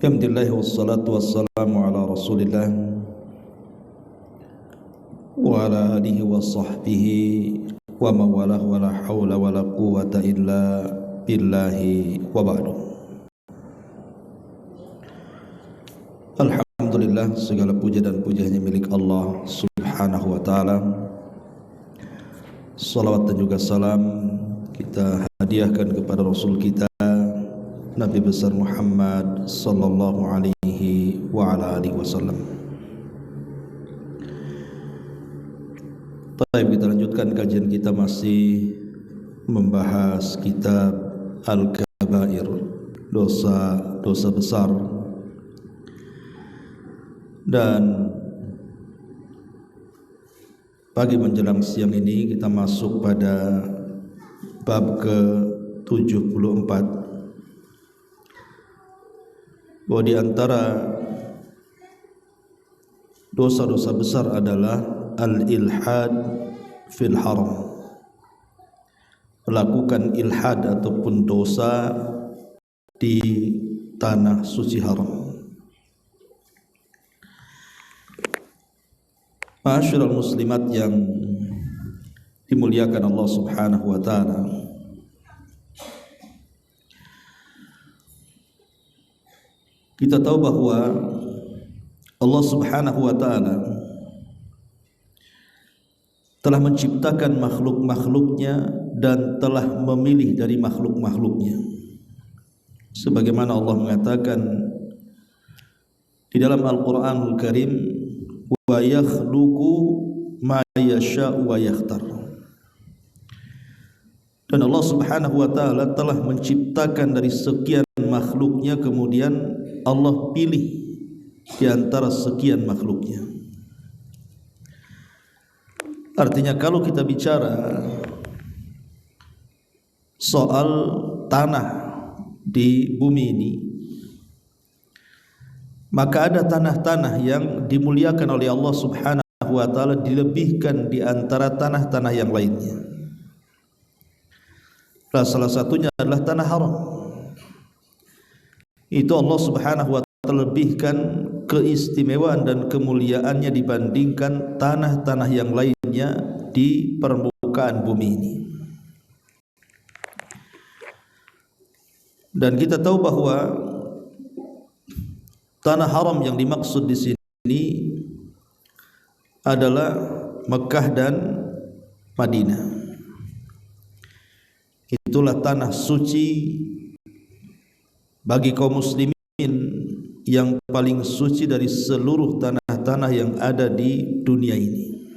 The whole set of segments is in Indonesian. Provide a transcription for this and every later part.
Alhamdulillah wassalatu wassalamu ala Rasulillah wa ala alihi wa sahbihi wa mawalah wa la hawla wa la quwwata illa billahi wa ba'du. Alhamdulillah, segala puja dan puja hanya milik Allah subhanahu wa ta'ala. Salawat dan juga salam kita hadiahkan kepada Rasul kita Nabi besar Muhammad sallallahu alaihi wa ala alihi wasallam. Baik, kita lanjutkan kajian kita, masih membahas kitab Al-Kabair, dosa besar. Dan pagi menjelang siang ini kita masuk pada bab ke-74, bahwa di antara dosa-dosa besar adalah al-ilhad fil haram, melakukan ilhad ataupun dosa di tanah suci haram. Ma'asyiral muslimat yang dimuliakan Allah subhanahu wa ta'ala, kita tahu bahwa Allah subhanahu wa ta'ala telah menciptakan makhluk-makhluknya dan telah memilih dari makhluk-makhluknya, sebagaimana Allah mengatakan di dalam Al-Quranul Karim, wa yakhluqu ma yasha'u wa yakhtar. Dan Allah subhanahu wa ta'ala telah menciptakan dari sekian makhluknya, kemudian Allah pilih di antara sekian makhluknya. Artinya kalau kita bicara soal tanah di bumi ini, maka ada tanah-tanah yang dimuliakan oleh Allah subhanahu wa ta'ala dilebihkan di antara tanah-tanah yang lainnya. Salah satunya adalah tanah haram. Itu Allah subhanahu wa ta'ala lebihkan keistimewaan dan kemuliaannya dibandingkan tanah-tanah yang lainnya di permukaan bumi ini. Dan kita tahu bahwa tanah haram yang dimaksud di sini adalah Mekah dan Madinah. Itulah tanah suci bagi kaum muslimin, yang paling suci dari seluruh tanah-tanah yang ada di dunia ini.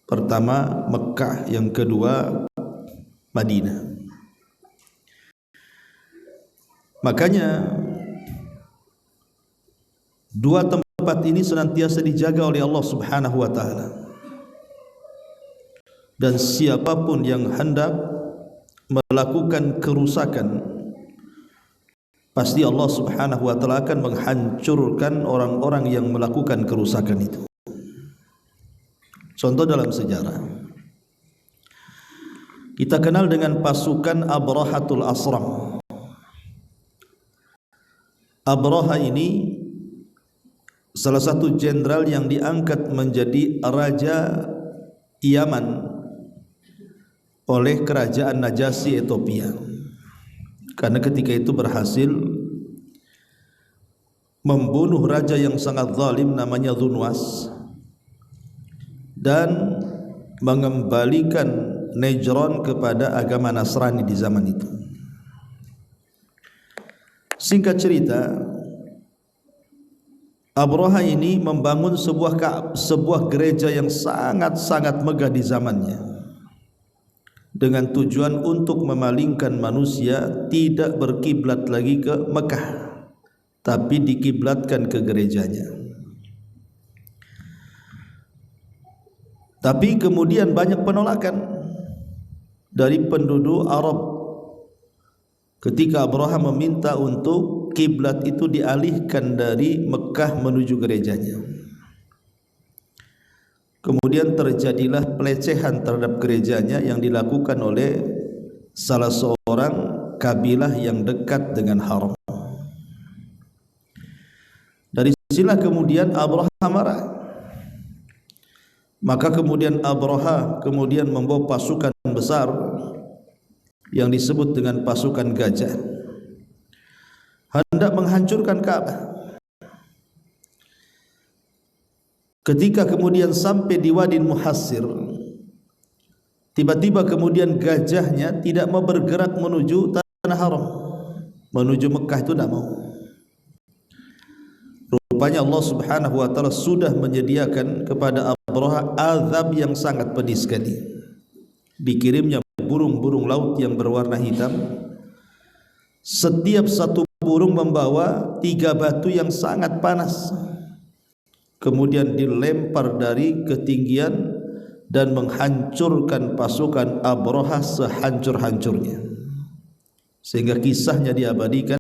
Pertama Mekah, yang kedua Madinah. Makanya dua tempat ini senantiasa dijaga oleh Allah subhanahu wa ta'ala, dan siapapun yang hendak melakukan kerusakan, pasti Allah subhanahu wa ta'ala akan menghancurkan orang-orang yang melakukan kerusakan itu. Contoh dalam sejarah, kita kenal dengan pasukan Abrahatul Asram. Abraha ini salah satu jenderal yang diangkat menjadi raja Yaman oleh kerajaan Najasyi Ethiopia, karena ketika itu berhasil membunuh raja yang sangat zalim namanya Dhunwas dan mengembalikan Najran kepada agama Nasrani di zaman itu. Singkat cerita, Abraha ini membangun sebuah gereja yang sangat-sangat megah di zamannya, dengan tujuan untuk memalingkan manusia tidak berkiblat lagi ke Mekah, tapi dikiblatkan ke gerejanya. Tapi kemudian banyak penolakan dari penduduk Arab ketika Abraham meminta untuk kiblat itu dialihkan dari Mekah menuju gerejanya. Kemudian terjadilah pelecehan terhadap gerejanya yang dilakukan oleh salah seorang kabilah yang dekat dengan haram. sinilah kemudian Abraha marah. Maka kemudian Abraha kemudian membawa pasukan besar yang disebut dengan pasukan gajah, hendak menghancurkan Ka'bah. Ketika kemudian sampai di Wadi Muhassir, tiba-tiba kemudian gajahnya tidak mau bergerak menuju tanah haram, menuju Mekah itu tidak mau. Rupanya Allah Subhanahu wa taala sudah menyediakan kepada Abraha azab yang sangat pedih sekali. Dikirimnya burung-burung laut yang berwarna hitam. Setiap satu burung membawa 3 batu yang sangat panas, kemudian dilempar dari ketinggian dan menghancurkan pasukan Abraha sehancur-hancurnya. Sehingga kisahnya diabadikan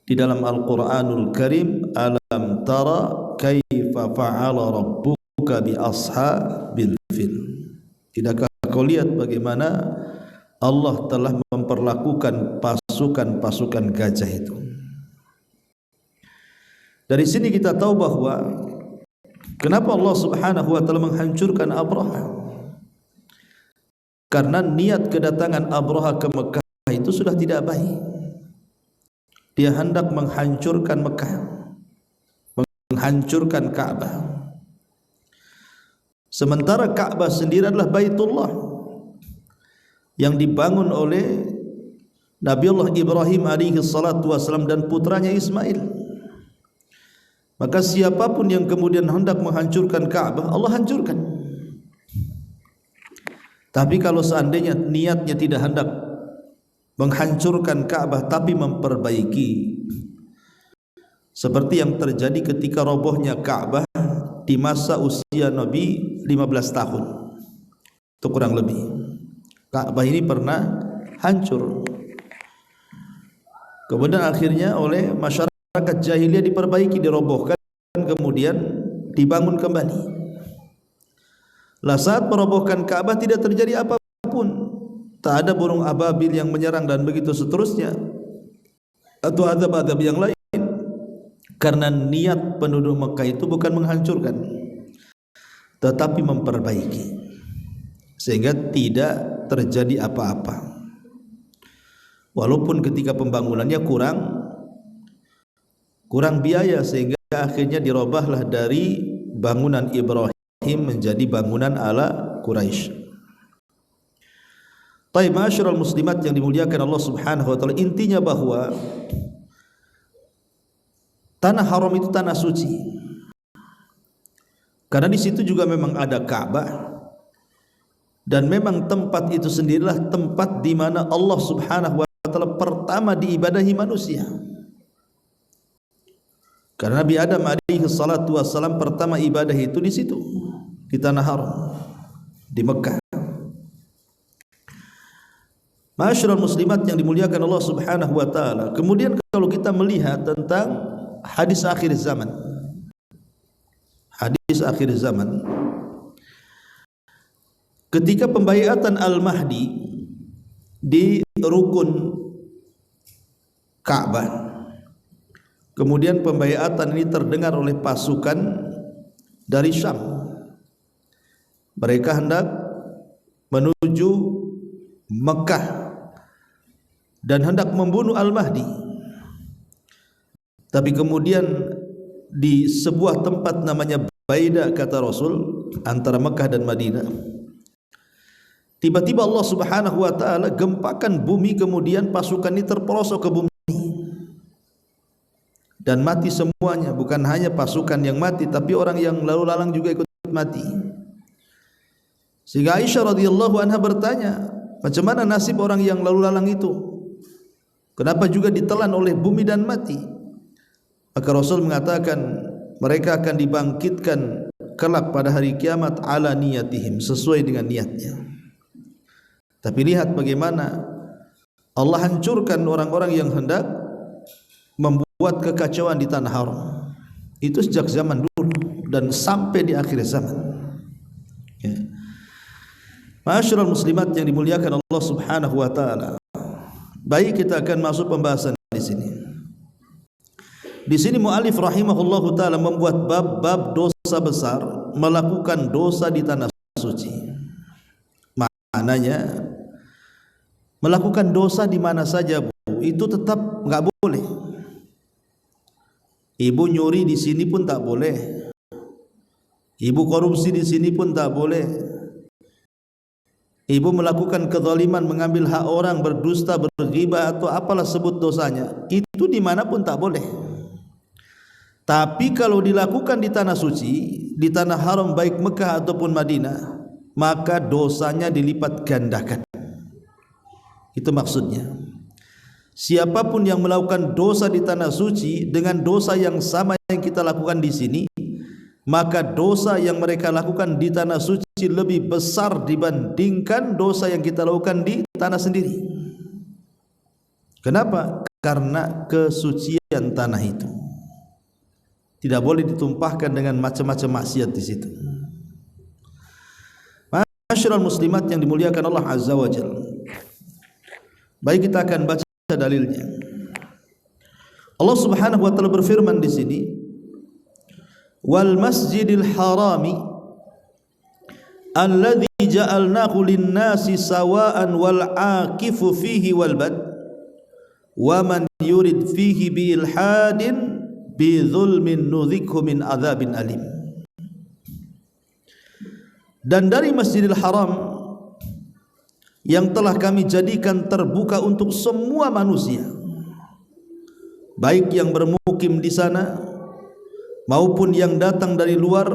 di dalam Al-Quranul Karim, alam tara kaifa fa'ala rabbuka bi ashabil fil. Tidakkah kau lihat bagaimana Allah telah memperlakukan pasukan-pasukan gajah itu. Dari sini kita tahu bahwa kenapa Allah Subhanahu wa taala menghancurkan Abraha. Karena niat kedatangan Abraha ke Mekah itu sudah tidak baik. Dia hendak menghancurkan Mekah, menghancurkan Ka'bah. Sementara Ka'bah sendiri adalah Baitullah yang dibangun oleh Nabiullah Ibrahim alaihi salatu wasallam dan putranya Ismail. Maka siapapun yang kemudian hendak menghancurkan Ka'bah, Allah hancurkan. Tapi kalau seandainya niatnya tidak hendak menghancurkan Ka'bah tapi memperbaiki, seperti yang terjadi ketika robohnya Ka'bah di masa usia Nabi 15 tahun, itu kurang lebih. Ka'bah ini pernah hancur, kemudian akhirnya oleh masyarakat jahiliyah diperbaiki, dirobohkan, kemudian dibangun kembali. Lah saat merobohkan Ka'bah tidak terjadi apapun, tak ada burung ababil yang menyerang dan begitu seterusnya, atau azab-azab yang lain, karena niat penduduk Mekah itu bukan menghancurkan tetapi memperbaiki, sehingga tidak terjadi apa-apa. Walaupun ketika pembangunannya kurang biaya, sehingga akhirnya dirubahlah dari bangunan Ibrahim menjadi bangunan ala Quraisy. Taib ma'asyiral muslimat yang dimuliakan Allah Subhanahu wa taala, intinya bahwa tanah haram itu tanah suci. Karena di situ juga memang ada Ka'bah, dan memang tempat itu sendirilah tempat di mana Allah Subhanahu wa taala pertama diibadahi manusia. Karena Nabi Adam alaihi salatu wassalam pertama ibadah itu di situ, di tanah haram, di Mekah. Ma'asyiral muslimat yang dimuliakan Allah Subhanahu wa taala. Kemudian kalau kita melihat tentang hadis akhir zaman, ketika pembaiatan Al-Mahdi di rukun Ka'bah, kemudian pembaiatan ini terdengar oleh pasukan dari Syam. Mereka hendak menuju Mekah dan hendak membunuh Al-Mahdi. Tapi kemudian di sebuah tempat namanya Baida, kata Rasul, antara Mekah dan Madinah, tiba-tiba Allah Subhanahu wa taala gempakan bumi, kemudian pasukan ini terperosok ke bumi dan mati semuanya. Bukan hanya pasukan yang mati, tapi orang yang lalu lalang juga ikut mati. Sehingga Aisyah radhiyallahu anha bertanya, macam mana nasib orang yang lalu lalang itu? Kenapa juga ditelan oleh bumi dan mati? Maka Rasul mengatakan, mereka akan dibangkitkan kelak pada hari kiamat ala niyatihim, sesuai dengan niatnya. Tapi lihat bagaimana Allah hancurkan orang-orang yang hendak membuat kekacauan di tanah haram. Itu sejak zaman dulu dan sampai di akhir zaman. Ya. Ma'asyiral muslimat yang dimuliakan Allah Subhanahu wa taala. Baik, kita akan masuk pembahasan di sini. Di sini muallif rahimahullahu taala membuat bab-bab dosa besar, melakukan dosa di tanah suci. Maknanya melakukan dosa di mana saja, Bu, itu tetap enggak boleh. Ibu nyuri di sini pun tak boleh. Ibu korupsi di sini pun tak boleh. Ibu melakukan kezaliman, mengambil hak orang, berdusta, berghibah atau apalah sebut dosanya, itu dimanapun tak boleh. Tapi kalau dilakukan di tanah suci, di tanah haram baik Mekah ataupun Madinah, maka dosanya dilipat gandakan. Itu maksudnya. Siapapun yang melakukan dosa di tanah suci dengan dosa yang sama yang kita lakukan di sini, maka dosa yang mereka lakukan di tanah suci lebih besar dibandingkan dosa yang kita lakukan di tanah sendiri. Kenapa? Karena kesucian tanah itu tidak boleh ditumpahkan dengan macam-macam maksiat di situ. Masyarul muslimat yang dimuliakan Allah Azza wa Jalla. Baik, kita akan baca dalilnya. Allah Subhanahu wa taala berfirman di sini, "Wal masjidil harami alladzi ja'alnahu lin-nasi sawa'an wal 'aqifu fihi wal bad wa man yurid fihi bi ilhadin bi zulmin nudhikhu min adzabin alim." Dan dari Masjidil Haram yang telah kami jadikan terbuka untuk semua manusia, baik yang bermukim di sana maupun yang datang dari luar,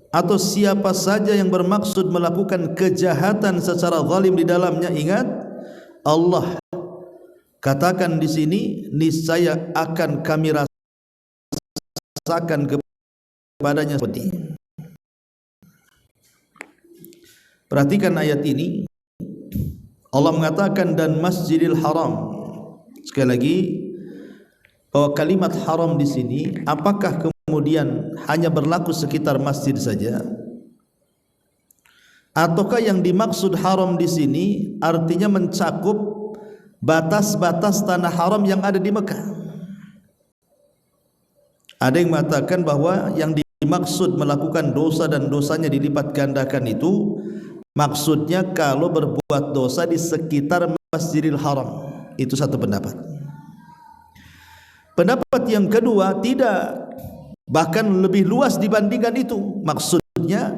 atau siapa saja yang bermaksud melakukan kejahatan secara zalim di dalamnya. Ingat, Allah katakan di sini, niscaya akan kami rasakan kepadanya pedih. Perhatikan ayat ini. Allah mengatakan dan Masjidil Haram. Sekali lagi, bahwa kalimat haram di sini apakah kemudian hanya berlaku sekitar masjid saja, ataukah yang dimaksud haram di sini artinya mencakup batas-batas tanah haram yang ada di Mekah? Ada yang mengatakan bahwa yang dimaksud melakukan dosa dan dosanya dilipat gandakan itu maksudnya kalau berbuat dosa di sekitar Masjidil Haram. Itu satu pendapat. Pendapat yang kedua, tidak, bahkan lebih luas dibandingkan itu. Maksudnya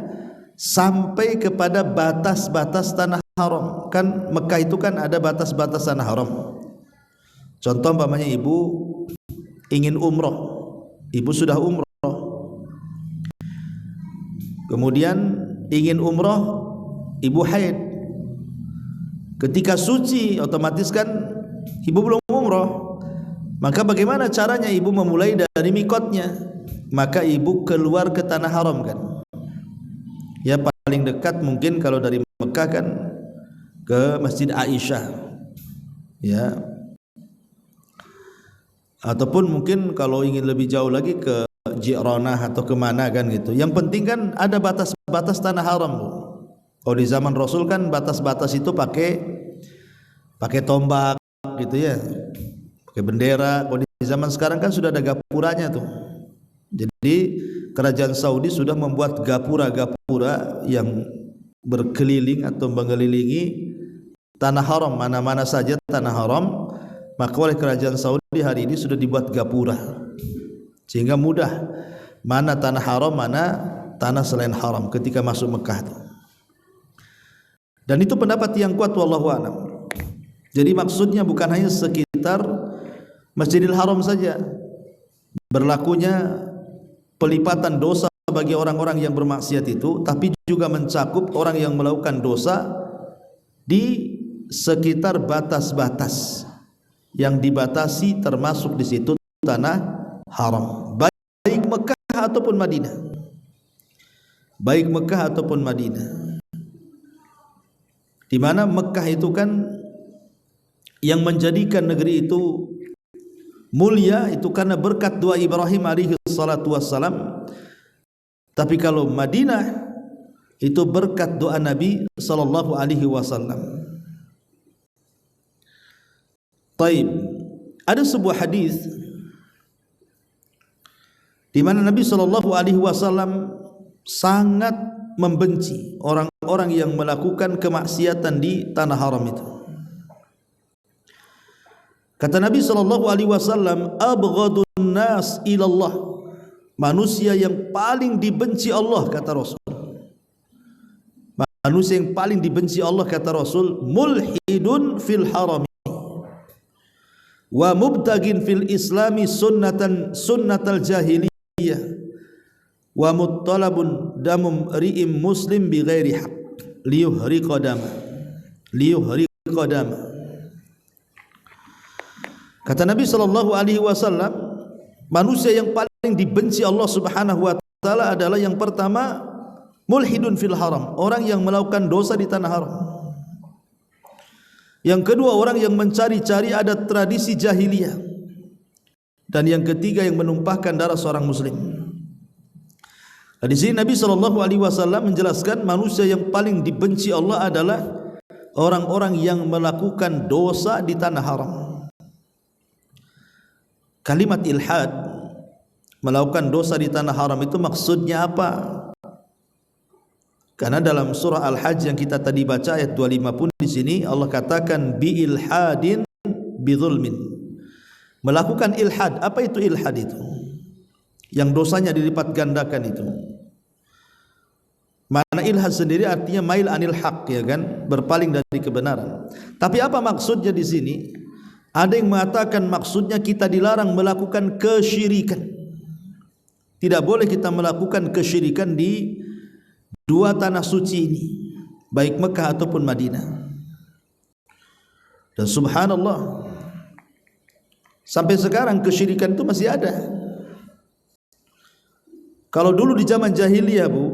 sampai kepada batas-batas tanah haram. Kan Mekah itu kan ada batas-batas tanah haram. Contoh umpamanya ibu ingin umroh, ibu sudah umroh, kemudian ingin umroh, ibu haid. Ketika suci otomatis kan ibu belum umroh. Maka bagaimana caranya ibu memulai dari mikotnya? Maka ibu keluar ke tanah haram kan. Ya paling dekat mungkin kalau dari Mekah kan ke Masjid Aisyah. Ya. Ataupun mungkin kalau ingin lebih jauh lagi ke Ji'ranah atau ke mana kan gitu. Yang penting kan ada batas-batas tanah haram. Kalau di zaman Rasul kan batas-batas itu pakai tombak gitu ya, pakai bendera. Kalau di zaman sekarang kan sudah ada gapuranya tuh. Jadi kerajaan Saudi sudah membuat gapura-gapura yang berkeliling atau mengelilingi tanah haram, mana-mana saja tanah haram. Maka oleh kerajaan Saudi hari ini sudah dibuat gapura, sehingga mudah mana tanah haram, mana tanah selain haram ketika masuk Mekah itu. Dan itu pendapat yang kuat wallahu a'lam. Jadi maksudnya bukan hanya sekitar Masjidil Haram saja berlakunya pelipatan dosa bagi orang-orang yang bermaksiat itu, tapi juga mencakup orang yang melakukan dosa di sekitar batas-batas yang dibatasi, termasuk di situ tanah haram, baik Mekah ataupun Madinah. Baik Mekah ataupun Madinah. Di mana Mekah itu kan yang menjadikan negeri itu mulia itu karena berkat doa Ibrahim alaihi salatu wassalam. Tapi kalau Madinah itu berkat doa Nabi sallallahu alaihi wasallam. Taib, ada sebuah hadis di mana Nabi SAW sangat membenci orang-orang yang melakukan kemaksiatan di tanah haram itu. Kata Nabi SAW, abghadun nas ilallah, manusia yang paling dibenci Allah, kata Rasul. Manusia yang paling dibenci Allah, kata Rasul, mulhidun fil harami wa mubtagin fil islami sunnatal jahiliyah wa muttalabun damum ri'im muslim bi ghairi haq liyuhriqa dama. Kata Nabi SAW, manusia yang paling dibenci Allah Subhanahu wa taala adalah yang pertama mulhidun fil haram, orang yang melakukan dosa di tanah haram. Yang kedua, orang yang mencari-cari adat tradisi jahiliyah. Dan yang ketiga, yang menumpahkan darah seorang muslim. Nah, di sini Nabi SAW menjelaskan manusia yang paling dibenci Allah adalah orang-orang yang melakukan dosa di tanah haram. Kalimat ilhad, melakukan dosa di tanah haram, itu maksudnya apa? Karena dalam surah Al-Hajj yang kita tadi baca ayat 25 pun di sini Allah katakan bi ilhadin bi zulmin. Melakukan ilhad, apa itu ilhad itu? Yang dosanya dilipat gandakan itu. Mana ilhad sendiri artinya mail anil haq, ya kan? Berpaling dari kebenaran. Tapi apa maksudnya di sini? Ada yang mengatakan maksudnya kita dilarang melakukan kesyirikan. Tidak boleh kita melakukan kesyirikan di dua tanah suci ini, baik Mekah ataupun Madinah. Dan subhanallah, sampai sekarang kesyirikan itu masih ada. Kalau dulu di zaman jahiliyah, Bu,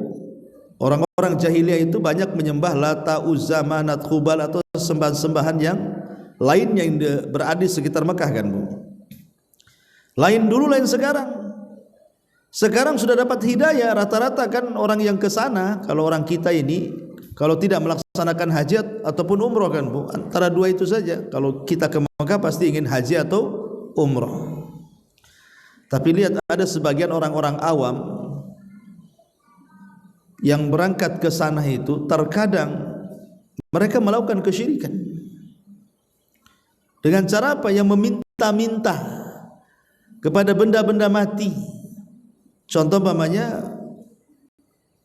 orang-orang jahiliyah itu banyak menyembah Lata, Uzza, Manat, Khubal atau sembahan-sembahan yang lainnya yang berada di sekitar Mekah, kan, Bu. Lain dulu, lain sekarang. Sekarang sudah dapat hidayah, rata-rata kan orang yang ke sana, kalau orang kita ini kalau tidak melaksanakan haji ataupun umroh, kan, Bu, antara dua itu saja. Kalau kita ke Mekah pasti ingin haji atau umroh. Tapi lihat, ada sebagian orang-orang awam yang berangkat ke sana itu terkadang mereka melakukan kesyirikan. Dengan cara apa? Yang meminta-minta kepada benda-benda mati. Contoh umpamanya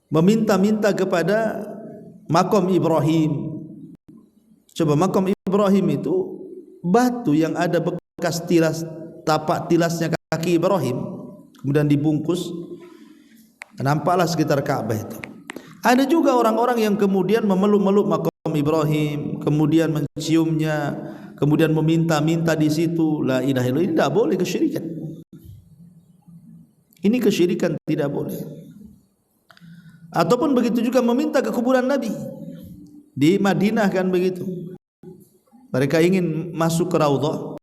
meminta-minta kepada makam Ibrahim. Coba makam Ibrahim itu batu yang ada bekas tilas, tapak tilasnya kaki Ibrahim, kemudian dibungkus, nampaklah sekitar Ka'bah itu. Ada juga orang-orang yang kemudian memeluk-meluk makam Ibrahim, kemudian menciumnya, kemudian meminta-minta di situ. La ilaha illallah, ini tidak boleh, kesyirikan. Ini kesyirikan, tidak boleh. Ataupun begitu juga meminta ke kuburan Nabi di Madinah, kan begitu. Mereka ingin masuk ke Raudhah,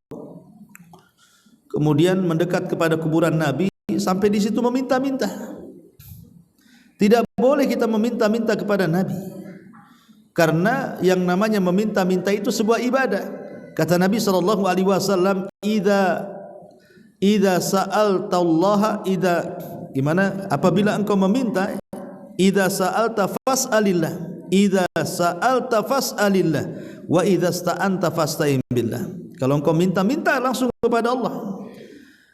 kemudian mendekat kepada kuburan Nabi, sampai di situ meminta-minta. Tidak boleh kita meminta-minta kepada Nabi, karena yang namanya meminta-minta itu sebuah ibadah. Kata Nabi SAW, idza sa'altallaha, gimana? Apabila engkau meminta, idza sa'alta fas'alillah, idza sa'alta fas'alillah, wa idza sta'anta fasta'in billah. Kalau engkau minta langsung kepada Allah.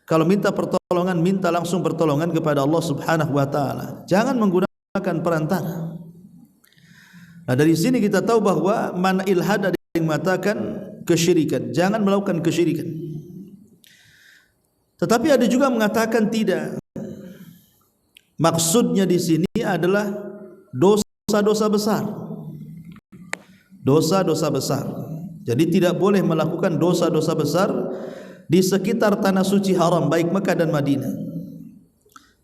Kalau minta pertolongan, minta langsung pertolongan kepada Allah Subhanahu wa taala. Jangan menggunakan perantara. Nah, dari sini kita tahu bahwa mana ilhad, ada yang mengatakan kesyirikan. Jangan melakukan kesyirikan. Tetapi ada juga mengatakan tidak. Maksudnya di sini adalah dosa-dosa besar. Dosa-dosa besar. Jadi tidak boleh melakukan dosa-dosa besar di sekitar tanah suci haram, baik Mekah dan Madinah.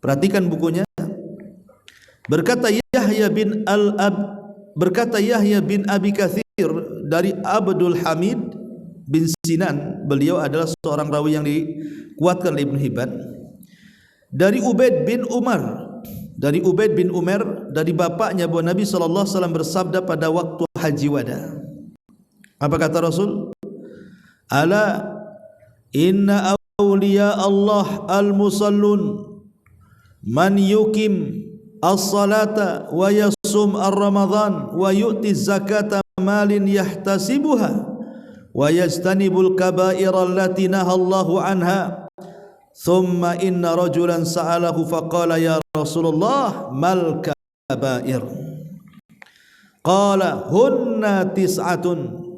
Perhatikan bukunya. Berkata Yahya bin Abi Katsir dari Abdul Hamid bin Sinan, beliau adalah seorang rawi yang dikuatkan oleh Ibnu Hibban, dari Ubaid bin Umar, dari bapaknya bahwa Nabi SAW bersabda pada waktu haji wada. Apa kata Rasul? Ala inna awliya Allah al-musallun man yukim as-salata wa yasum ar-ramadhan wa yu'ti zakata malin yahtasibuha wa yajtanibul kaba'ira allati nahallahu anha thumma inna rajulan sa'alahu faqala ya Rasulullah mal kaba'ir qala hunna tis'atun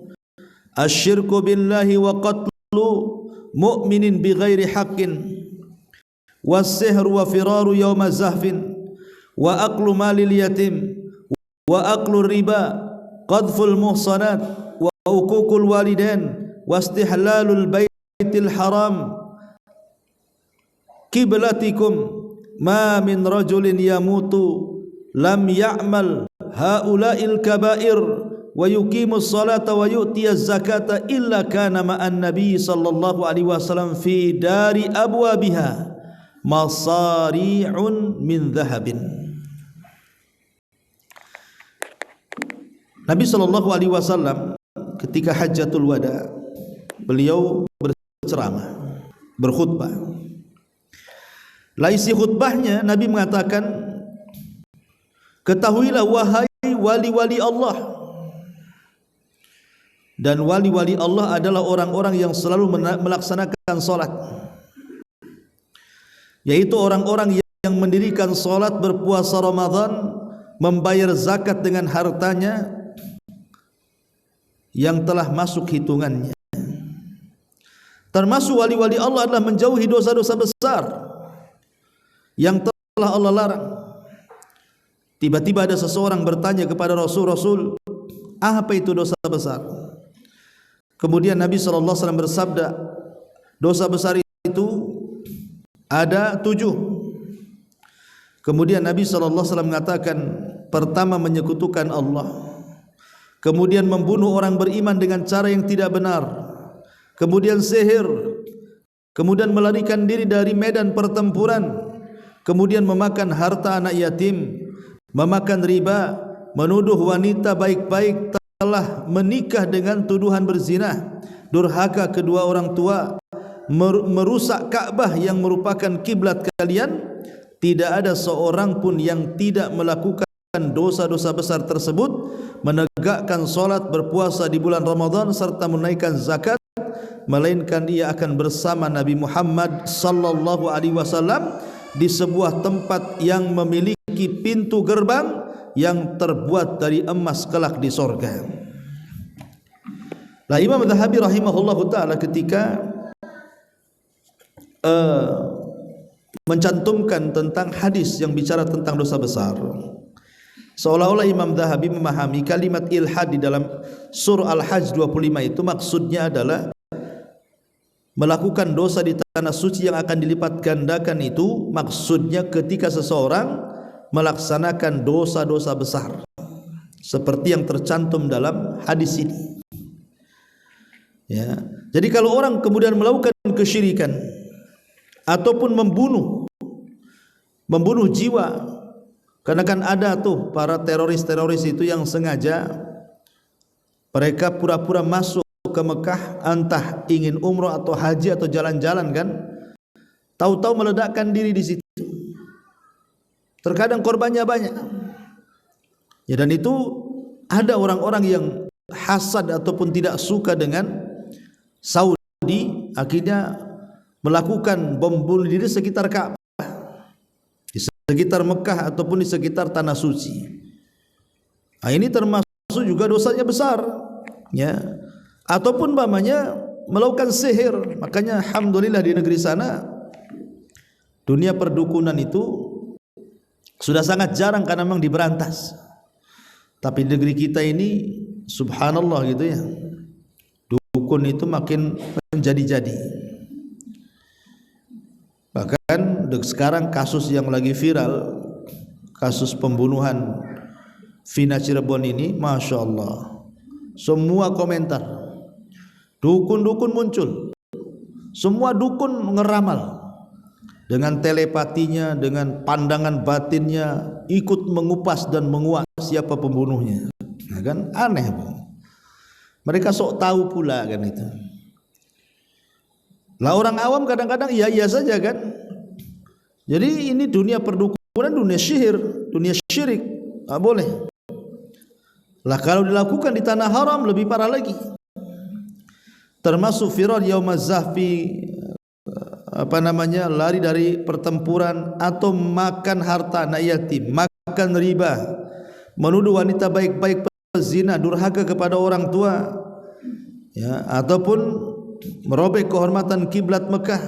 asyirku billahi wa qatlu mu'minin bighairi haqqin was-sihru wa firaru yawma zahfin wa aqlu malil yatim wa aqlu riba qadful muhsanat wa uququl walidain wa istihlalul baitil haram qiblatikum ma min rajulin yamutu lam ya'mal haula'il kaba'ir wa yuqimus salata wa yu'tiyaz zakata illa kana ma'an nabiy sallallahu alaihi wasallam fi dari abwabiha masari'un min dhahabin. Nabi sallallahu alaihi wasallam ketika hajjatul wada beliau berceramah, berkhutbah. Laisi khutbahnya Nabi mengatakan, ketahuilah wahai wali-wali Allah, dan wali-wali Allah adalah orang-orang yang selalu melaksanakan salat, yaitu orang-orang yang mendirikan salat, berpuasa Ramadan, membayar zakat dengan hartanya yang telah masuk hitungannya. Termasuk wali-wali Allah adalah menjauhi dosa-dosa besar yang telah Allah larang. Tiba-tiba ada seseorang bertanya kepada Rasul, apa itu dosa besar? Kemudian Nabi SAW bersabda, dosa besar itu ada 7. Kemudian Nabi SAW mengatakan, pertama menyekutukan Allah, kemudian membunuh orang beriman dengan cara yang tidak benar, kemudian sihir, kemudian melarikan diri dari medan pertempuran, kemudian memakan harta anak yatim, memakan riba, menuduh wanita baik-baik telah menikah dengan tuduhan berzina, durhaka kedua orang tua, merusak Ka'bah yang merupakan kiblat kalian. Tidak ada seorang pun yang tidak melakukan dosa-dosa besar tersebut, menegakkan salat, berpuasa di bulan Ramadan serta menunaikan zakat, melainkan ia akan bersama Nabi Muhammad sallallahu alaihi wasallam di sebuah tempat yang memiliki pintu gerbang yang terbuat dari emas kelak di sorga. Nah, Imam Dhahabi rahimahullahu ta'ala ketika mencantumkan tentang hadis yang bicara tentang dosa besar, seolah-olah Imam Dhahabi memahami kalimat ilhad di dalam surah Al-Hajj 25 itu maksudnya adalah melakukan dosa di tanah suci yang akan dilipat gandakan. Itu maksudnya ketika seseorang melaksanakan dosa-dosa besar seperti yang tercantum dalam hadis ini, ya. Jadi kalau orang kemudian melakukan kesyirikan ataupun membunuh jiwa, karena kan ada tuh para teroris itu yang sengaja mereka pura-pura masuk ke Mekah, entah ingin umrah atau haji atau jalan-jalan kan, tahu-tahu meledakkan diri di situ. Terkadang korbannya banyak. Ya, dan itu ada orang-orang yang hasad ataupun tidak suka dengan Saudi, akhirnya melakukan bom bunuh diri sekitar Ka'bah, di sekitar Mekah ataupun di sekitar tanah suci. Nah, ini termasuk juga dosanya besar, ya. Ataupun umpamanya melakukan sihir. Makanya alhamdulillah di negeri sana dunia perdukunan itu sudah sangat jarang karena memang diberantas. Tapi di negeri kita ini subhanallah gitu ya, dukun itu makin menjadi-jadi. Bahkan sekarang kasus yang lagi viral, kasus pembunuhan Vina Cirebon ini, Masya Allah, semua komentar dukun-dukun muncul, semua dukun ngeramal dengan telepatinya, dengan pandangan batinnya, ikut mengupas dan menguak siapa pembunuhnya. Nah, kan aneh, mereka sok tahu pula kan itu. Lah orang awam kadang-kadang iya saja kan, Jadi ini dunia perdukunan, dunia sihir, dunia syirik, tak boleh. Lah kalau dilakukan di tanah haram lebih parah lagi. Termasuk firar yaumaz zahfi, lari dari pertempuran, atau makan harta anak yatim, makan riba, menuduh wanita baik-baik pezina, durhaka kepada orang tua, ya, ataupun merobek kehormatan kiblat Mekah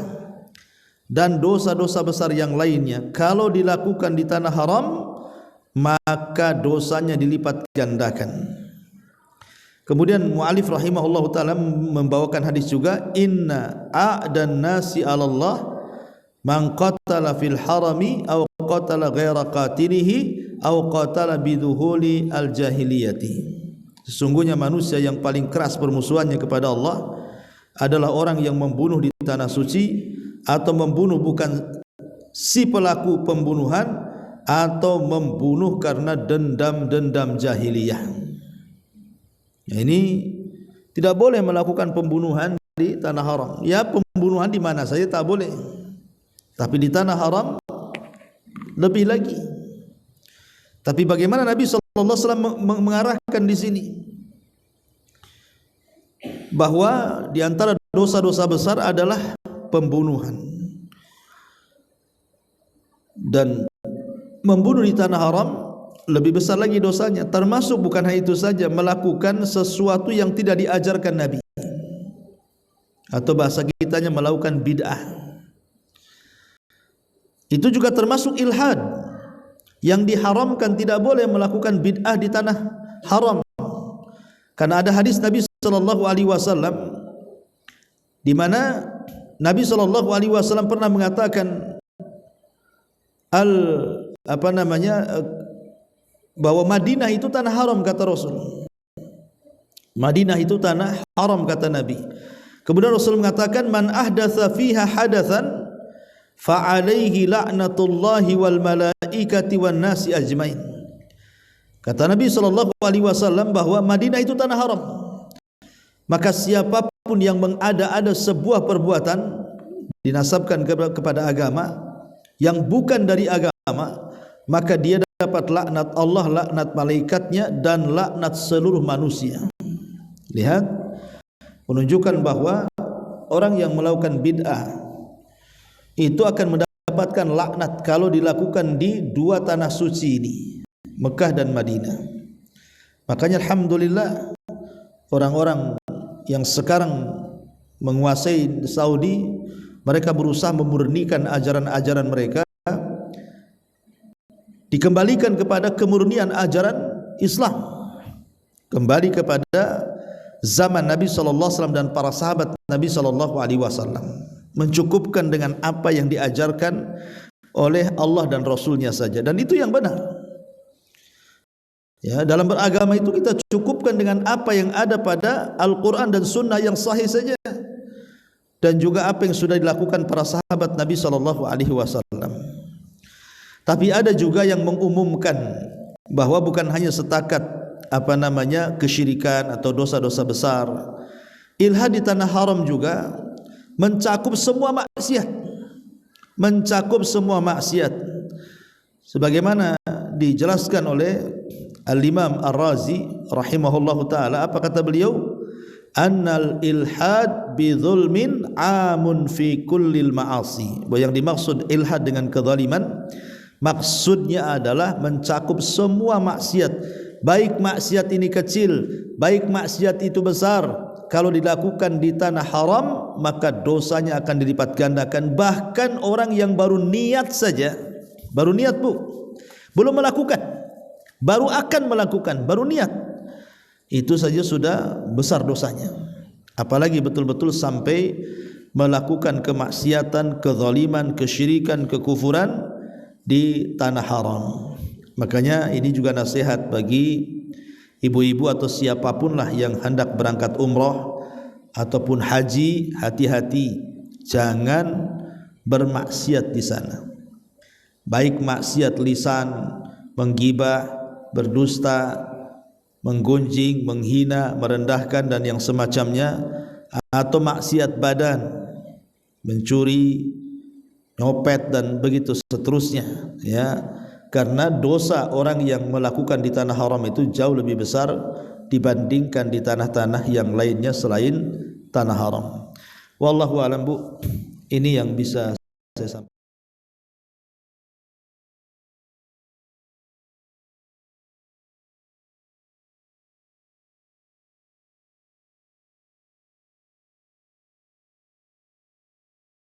dan dosa-dosa besar yang lainnya. Kalau dilakukan di tanah haram, maka dosanya dilipat gandakan. Kemudian mu'alif rahimahullah ta'ala membawakan hadis juga, inna a'dan nasi 'ala Allah man qatala fil harami aw qatala ghaira qatilihi aw qatala biduhuli al jahiliyati. Sesungguhnya manusia yang paling keras permusuhannya kepada Allah adalah orang yang membunuh di tanah suci, atau membunuh bukan si pelaku pembunuhan, atau membunuh karena dendam-dendam jahiliyah. Ya, ini tidak boleh melakukan pembunuhan di tanah haram. Ya, pembunuhan di mana saja tak boleh, tapi di tanah haram lebih lagi. Tapi bagaimana Nabi sallallahu alaihi wasallam mengarahkan di sini bahwa di antara dosa-dosa besar adalah pembunuhan, dan membunuh di tanah haram lebih besar lagi dosanya. Termasuk bukan hanya itu saja, melakukan sesuatu yang tidak diajarkan Nabi, atau bahasa kitanya melakukan bid'ah. Itu juga termasuk ilhad yang diharamkan. Tidak boleh melakukan bid'ah di tanah haram, karena ada hadis Nabi sallallahu alaihi wasallam di mana Nabi sallallahu alaihi wasallam pernah mengatakan bahwa Madinah itu tanah haram, kata Rasul. Madinah itu tanah haram, kata Nabi. Kemudian Rasul mengatakan, man ahdatsa fiha hadatsan fa alaihi la'natullahi wal malaikati wan nasi ajmain. Kata Nabi sallallahu alaihi wasallam bahwa Madinah itu tanah haram, maka siapapun yang mengada-ada sebuah perbuatan dinasabkan kepada agama yang bukan dari agama, maka dia dapat laknat Allah, laknat malaikatnya, dan laknat seluruh manusia. Lihat, menunjukkan bahwa orang yang melakukan bid'ah itu akan mendapatkan laknat kalau dilakukan di dua tanah suci ini, Mekah dan Madinah. Makanya alhamdulillah, orang-orang yang sekarang menguasai Saudi, mereka berusaha memurnikan ajaran-ajaran mereka, dikembalikan kepada kemurnian ajaran Islam, kembali kepada zaman Nabi sallallahu alaihi wasallam dan para sahabat Nabi sallallahu alaihi wasallam, mencukupkan dengan apa yang diajarkan oleh Allah dan Rasulnya saja, dan itu yang benar. Ya, dalam beragama itu kita cukupkan dengan apa yang ada pada Al-Quran dan Sunnah yang sahih saja, dan juga apa yang sudah dilakukan para sahabat Nabi sallallahu alaihi wasallam. Tapi ada juga yang mengumumkan bahwa bukan hanya setakat kesyirikan atau dosa-dosa besar. Ilhad di tanah haram juga mencakup semua maksiat, sebagaimana dijelaskan oleh Al-Imam Ar-Razi rahimahullahu taala. Apa kata beliau? Annal ilhad bi zulmin amun fi kullil ma'asi. Bahwa yang dimaksud ilhad dengan kezaliman, maksudnya adalah mencakup semua maksiat, baik maksiat ini kecil, baik maksiat itu besar. Kalau dilakukan di tanah haram, maka dosanya akan dilipat gandakan. Bahkan orang yang baru niat saja, baru niat belum melakukan, baru akan melakukan, baru niat, itu saja sudah besar dosanya. Apalagi betul-betul sampai melakukan kemaksiatan, kezaliman, kesyirikan, kekufuran di tanah haram. Makanya ini juga nasihat bagi ibu-ibu atau siapapun lah yang hendak berangkat umroh ataupun haji, hati-hati, jangan bermaksiat di sana. Baik maksiat lisan, menggibah, berdusta, menggunjing, menghina, merendahkan, dan yang semacamnya, atau maksiat badan, mencuri, nyopet dan begitu seterusnya, ya. Karena dosa orang yang melakukan di tanah haram itu jauh lebih besar dibandingkan di tanah-tanah yang lainnya selain tanah haram. Wallahu a'lam bu. Ini yang bisa saya sampaikan.